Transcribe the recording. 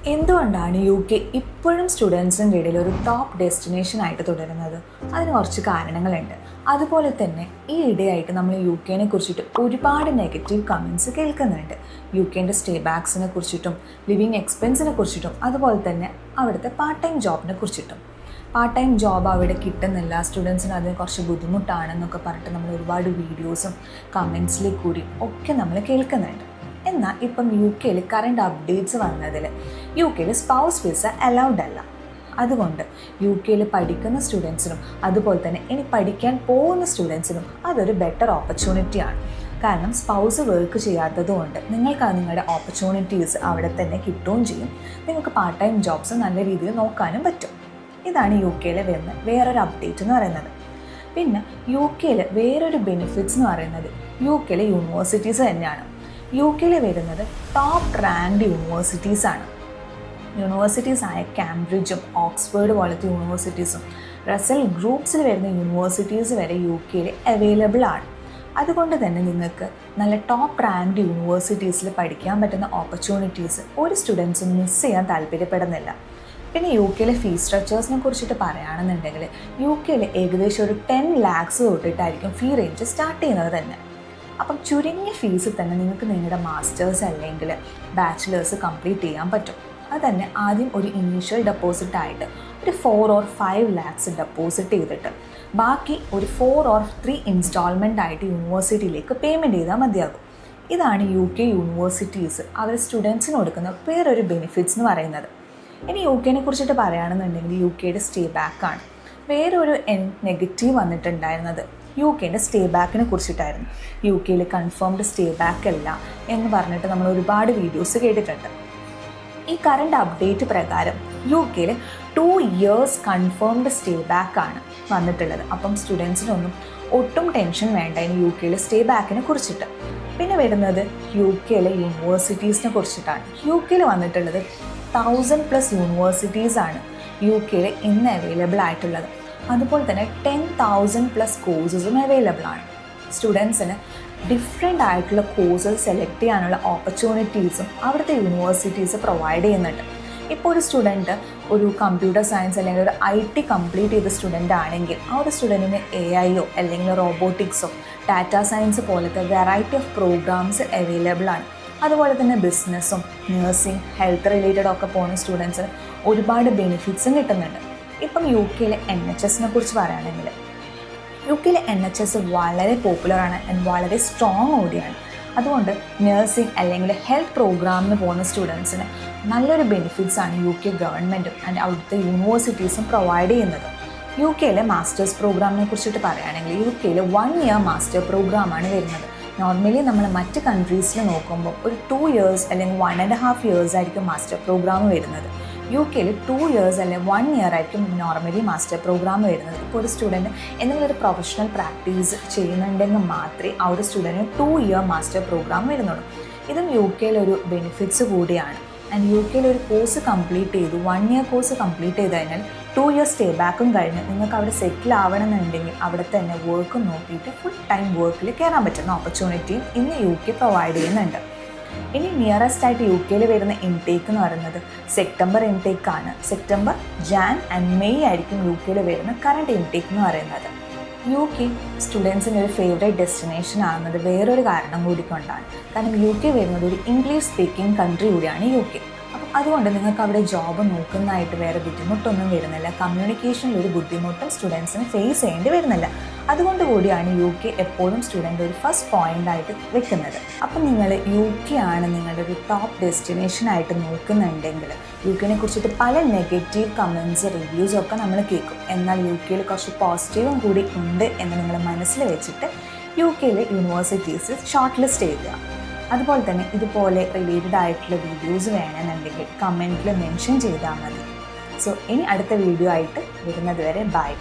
എന്തുകൊണ്ടാണ് U K ഇപ്പോഴും സ്റ്റുഡൻസിൻ്റെ ഇടയിൽ ഒരു ടോപ്പ് ഡെസ്റ്റിനേഷൻ ആയിട്ട് തുടരുന്നത്? അതിന് കുറച്ച് കാരണങ്ങളുണ്ട്. അതുപോലെ തന്നെ ഈ ഇടയായിട്ട് നമ്മൾ യു കെനെ കുറിച്ചിട്ട് ഒരുപാട് നെഗറ്റീവ് കമൻറ്റ്സ് കേൾക്കുന്നുണ്ട്. യു കെൻ്റെ സ്റ്റേ ബാക്സിനെ കുറിച്ചിട്ടും ലിവിങ് എക്സ്പെൻസിനെ കുറിച്ചിട്ടും അതുപോലെ തന്നെ അവിടുത്തെ പാർട്ട് ടൈം ജോബിനെ കുറിച്ചിട്ടും. പാർട്ട് ടൈം ജോബ് അവിടെ കിട്ടുന്നില്ല, സ്റ്റുഡൻസിന് അതിന് കുറച്ച് ബുദ്ധിമുട്ടാണെന്നൊക്കെ പറഞ്ഞിട്ട് നമ്മൾ ഒരുപാട് വീഡിയോസും കമൻറ്റ്സിൽ കൂടി ഒക്കെ നമ്മൾ കേൾക്കുന്നുണ്ട്. എന്നാൽ ഇപ്പം യു കെയിൽ കറണ്ട് അപ്ഡേറ്റ്സ് വന്നതിൽ യു കെയിൽ സ്പൗസ് വിസ അലൗഡ് അല്ല. അതുകൊണ്ട് യു കെയിൽ പഠിക്കുന്ന സ്റ്റുഡൻസിനും അതുപോലെ തന്നെ ഇനി പഠിക്കാൻ പോകുന്ന സ്റ്റുഡൻസിനും അതൊരു ബെറ്റർ ഓപ്പർച്യൂണിറ്റിയാണ്. കാരണം സ്പൗസ് വർക്ക് ചെയ്യാത്തതുകൊണ്ട് നിങ്ങൾക്ക് നിങ്ങളുടെ ഓപ്പർച്യൂണിറ്റീസ് അവിടെ തന്നെ കിട്ടുകയും ചെയ്യും. നിങ്ങൾക്ക് പാർട്ട് ടൈം ജോബ്സ് നല്ല രീതിയിൽ നോക്കാനും പറ്റും. ഇതാണ് യു കെയിൽ വരുന്ന വേറൊരു അപ്ഡേറ്റ് എന്ന് പറയുന്നത്. പിന്നെ യു കെയിൽ വേറൊരു ബെനിഫിറ്റ്സ് എന്ന് പറയുന്നത് യു കെയിലെ യൂണിവേഴ്സിറ്റീസ് തന്നെയാണ്. യു കെയിൽ വരുന്നത് ടോപ്പ് റാങ്ക്ഡ് യൂണിവേഴ്സിറ്റീസാണ്. യൂണിവേഴ്സിറ്റീസായ കാംബ്രിഡ്ജും ഓക്സ്ഫോർഡ് പോലത്തെ യൂണിവേഴ്സിറ്റീസും റസൽ ഗ്രൂപ്പ്സിൽ വരുന്ന യൂണിവേഴ്സിറ്റീസ് വരെ യു കെയിൽ അവൈലബിൾ ആണ്. അതുകൊണ്ട് തന്നെ നിങ്ങൾക്ക് നല്ല ടോപ്പ് റാങ്ക്ഡ് യൂണിവേഴ്സിറ്റീസിൽ പഠിക്കാൻ പറ്റുന്ന ഓപ്പർച്യൂണിറ്റീസ് ഒരു സ്റ്റുഡൻസും മിസ് ചെയ്യാൻ താല്പര്യപ്പെടുന്നില്ല. പിന്നെ യു കെയിലെ ഫീസ് സ്ട്രക്ചേഴ്സിനെ കുറിച്ചിട്ട് പറയുകയാണെന്നുണ്ടെങ്കിൽ യു കെയിൽ ഏകദേശം ഒരു 10 lakhs തൊട്ടിട്ടായിരിക്കും ഫീ റേഞ്ച് സ്റ്റാർട്ട് ചെയ്യുന്നത് തന്നെ. അപ്പം ചുരുങ്ങിയ ഫീസിൽ തന്നെ നിങ്ങൾക്ക് നിങ്ങളുടെ മാസ്റ്റേഴ്സ് അല്ലെങ്കിൽ ബാച്ചിലേഴ്സ് കംപ്ലീറ്റ് ചെയ്യാൻ പറ്റും. അത് തന്നെ ആദ്യം ഒരു ഇനീഷ്യൽ ഡെപ്പോസിറ്റായിട്ട് ഒരു 4 or 5 lakhs ഡെപ്പോസിറ്റ് ചെയ്തിട്ട് ബാക്കി ഒരു 4 or 3 ഇൻസ്റ്റാൾമെൻ്റ് ആയിട്ട് യൂണിവേഴ്സിറ്റിയിലേക്ക് പേയ്മെൻറ്റ് ചെയ്താൽ മതിയാകും. ഇതാണ് യു കെ യൂണിവേഴ്സിറ്റീസ് അവർ സ്റ്റുഡൻസിന് കൊടുക്കുന്ന വേറൊരു ബെനിഫിറ്റ്സ് എന്ന് പറയുന്നത്. ഇനി യു കെനെ കുറിച്ചിട്ട് പറയുകയാണെന്നുണ്ടെങ്കിൽ യു കെയുടെ സ്റ്റേ ബാക്കാണ്. വേറൊരു നെഗറ്റീവ് വന്നിട്ടുണ്ടായിരുന്നത് യു കെൻ്റെ സ്റ്റേ ബാക്കിനെ കുറിച്ചിട്ടായിരുന്നു. യു കെയിൽ കൺഫേംഡ് സ്റ്റേ ബാക്ക് അല്ല എന്ന് പറഞ്ഞിട്ട് നമ്മൾ ഒരുപാട് വീഡിയോസ് കേട്ടിട്ടുണ്ട്. ഈ കറണ്ട് അപ്ഡേറ്റ് പ്രകാരം യു കെയിൽ 2 years കൺഫേംഡ് സ്റ്റേ ബാക്കാണ് വന്നിട്ടുള്ളത്. അപ്പം സ്റ്റുഡൻസിനൊന്നും ഒട്ടും ടെൻഷൻ വേണ്ട ഇനി യു കെയിലെ സ്റ്റേ ബാക്കിനെ കുറിച്ചിട്ട്. പിന്നെ വരുന്നത് യു കെയിലെ യൂണിവേഴ്സിറ്റീസിനെ കുറിച്ചിട്ടാണ്. യു കെയിൽ വന്നിട്ടുള്ളത് 1000+ യൂണിവേഴ്സിറ്റീസാണ് യു കെയിൽ ഇന്ന് അവൈലബിൾ ആയിട്ടുള്ളത്. അതുപോലെ തന്നെ 10,000+ കോഴ്സസും അവൈലബിൾ ആണ്. സ്റ്റുഡൻസിന് ഡിഫറെൻ്റ് ആയിട്ടുള്ള കോഴ്സസ് സെലക്ട് ചെയ്യാനുള്ള ഓപ്പർച്യൂണിറ്റീസും അവിടുത്തെ യൂണിവേഴ്സിറ്റീസ് പ്രൊവൈഡ് ചെയ്യുന്നുണ്ട്. ഇപ്പോൾ ഒരു സ്റ്റുഡൻറ്റ് ഒരു കമ്പ്യൂട്ടർ സയൻസ് അല്ലെങ്കിൽ ഒരു IT കംപ്ലീറ്റ് ചെയ്ത സ്റ്റുഡൻ്റ് ആണെങ്കിൽ ആ ഒരു സ്റ്റുഡൻറ്റിന് AI അല്ലെങ്കിൽ റോബോട്ടിക്സോ ഡാറ്റാ സയൻസ് പോലത്തെ വെറൈറ്റി ഓഫ് പ്രോഗ്രാംസ് അവൈലബിൾ ആണ്. അതുപോലെ തന്നെ ബിസിനസ്സും നഴ്സിംഗ് ഹെൽത്ത് റിലേറ്റഡ് ഒക്കെ പോകുന്ന സ്റ്റുഡൻസിന് ഒരുപാട് ബെനിഫിറ്റ്സും കിട്ടുന്നുണ്ട്. ഇപ്പം യു കെയിലെ NHSനെ കുറിച്ച് പറയുകയാണെങ്കിൽ യു കെയിലെ NHS വളരെ പോപ്പുലറാണ് ആൻഡ് വളരെ സ്ട്രോങ് കൂടിയാണ്. അതുകൊണ്ട് നഴ്സിംഗ് അല്ലെങ്കിൽ ഹെൽത്ത് പ്രോഗ്രാമിന് പോകുന്ന സ്റ്റുഡൻസിന് നല്ലൊരു ബെനിഫിറ്റ്സാണ് യു കെ ഗവൺമെൻറ്റും ആൻഡ് അവിടുത്തെ യൂണിവേഴ്സിറ്റീസും പ്രൊവൈഡ് ചെയ്യുന്നത്. യു കെയിലെ മാസ്റ്റേഴ്സ് പ്രോഗ്രാമിനെ കുറിച്ചിട്ട് പറയുകയാണെങ്കിൽ യു കെയിൽ 1 year മാസ്റ്റർ പ്രോഗ്രാമാണ് വരുന്നത്. നോർമലി നമ്മൾ മറ്റ് കൺട്രീസിൽ നോക്കുമ്പോൾ ഒരു 2 years അല്ലെങ്കിൽ 1.5 years ആയിരിക്കും മാസ്റ്റർ പ്രോഗ്രാം വരുന്നത്. യു കെയിൽ 2 years അല്ലെങ്കിൽ 1 year ആയിരിക്കും നോർമലി മാസ്റ്റർ പ്രോഗ്രാം വരുന്നത്. ഇപ്പോൾ ഒരു സ്റ്റുഡൻറ്റ് എന്തെങ്കിലും ഒരു പ്രൊഫഷണൽ പ്രാക്ടീസ് ചെയ്യുന്നുണ്ടെങ്കിൽ മാത്രമേ ആ ഒരു സ്റ്റുഡൻറ്റിന് 2 year മാസ്റ്റർ പ്രോഗ്രാം വരുന്നുള്ളൂ. ഇതും യു കെയിലൊരു ബെനിഫിറ്റ്സ് കൂടിയാണ്. ആൻഡ് യു കെയിൽ ഒരു കോഴ്സ് കംപ്ലീറ്റ് ചെയ്തു 1 year കോഴ്സ് കംപ്ലീറ്റ് ചെയ്ത് കഴിഞ്ഞാൽ 2 years സ്റ്റേ ബാക്കും കഴിഞ്ഞ് നിങ്ങൾക്ക് അവിടെ സെറ്റിൽ ആവണമെന്നുണ്ടെങ്കിൽ അവിടെ തന്നെ വർക്ക് നോക്കിയിട്ട് ഫുൾ ടൈം വർക്കിൽ കയറാൻ പറ്റുന്ന ഓപ്പർച്യൂണിറ്റിയും ഇന്ന് യു കെ പ്രൊവൈഡ് ചെയ്യുന്നുണ്ട്. ഇനി നിയറസ്റ്റ് ആയിട്ട് യു കെയിൽ വരുന്ന ഇൻടേക്ക് എന്ന് പറയുന്നത് സെപ്റ്റംബർ ഇൻടേക്കാണ്. സെപ്റ്റംബർ, ജാൻ ആൻഡ് മെയ് ആയിരിക്കും യു കെയിൽ വരുന്ന കറണ്ട് ഇൻടേക്ക് എന്ന് പറയുന്നത്. യു കെ സ്റ്റുഡൻസിൻ്റെ ഒരു ഫേവറേറ്റ് ഡെസ്റ്റിനേഷൻ ആകുന്നത് വേറൊരു കാരണം കൂടി കൊണ്ടാണ്. കാരണം യു കെ വരുന്നത് ഒരു ഇംഗ്ലീഷ് സ്പീക്കിംഗ് കൺട്രി കൂടിയാണ് യു കെ. അപ്പം അതുകൊണ്ട് നിങ്ങൾക്ക് അവിടെ ജോബ് നോക്കുന്നതായിട്ട് വേറെ ബുദ്ധിമുട്ടൊന്നും വരുന്നില്ല. കമ്മ്യൂണിക്കേഷനിൽ ഒരു ബുദ്ധിമുട്ടും സ്റ്റുഡൻസിന് ഫേസ് ചെയ്യേണ്ടി വരുന്നില്ല. അതുകൊണ്ട് കൂടിയാണ് യു കെ എപ്പോഴും സ്റ്റുഡൻ്റ് ഒരു ഫസ്റ്റ് പോയിൻ്റായിട്ട് വെക്കുന്നത്. അപ്പം നിങ്ങൾ യു കെ ആണ് നിങ്ങളുടെ ഒരു ടോപ്പ് ഡെസ്റ്റിനേഷനായിട്ട് നോക്കുന്നുണ്ടെങ്കിൽ യു കെനെ കുറിച്ചിട്ട് പല നെഗറ്റീവ് കമൻറ്റ്സ് റിവ്യൂസും ഒക്കെ നമ്മൾ കേൾക്കും. എന്നാൽ യു കെയിൽ കുറച്ച് പോസിറ്റീവും കൂടി ഉണ്ട് എന്ന് നിങ്ങൾ മനസ്സിൽ വെച്ചിട്ട് യു കെയിലെ യൂണിവേഴ്സിറ്റീസ് ഷോർട്ട് ലിസ്റ്റ് ചെയ്യുക. അതുപോലെ തന്നെ ഇതുപോലെ റിലേറ്റഡ് ആയിട്ടുള്ള വീഡിയോസ് വേണമെന്നുണ്ടെങ്കിൽ കമൻറ്റിൽ മെൻഷൻ ചെയ്താൽ മതി. സോ ഇനി അടുത്ത വീഡിയോ ആയിട്ട് വരുന്നത് വരെ ബൈ.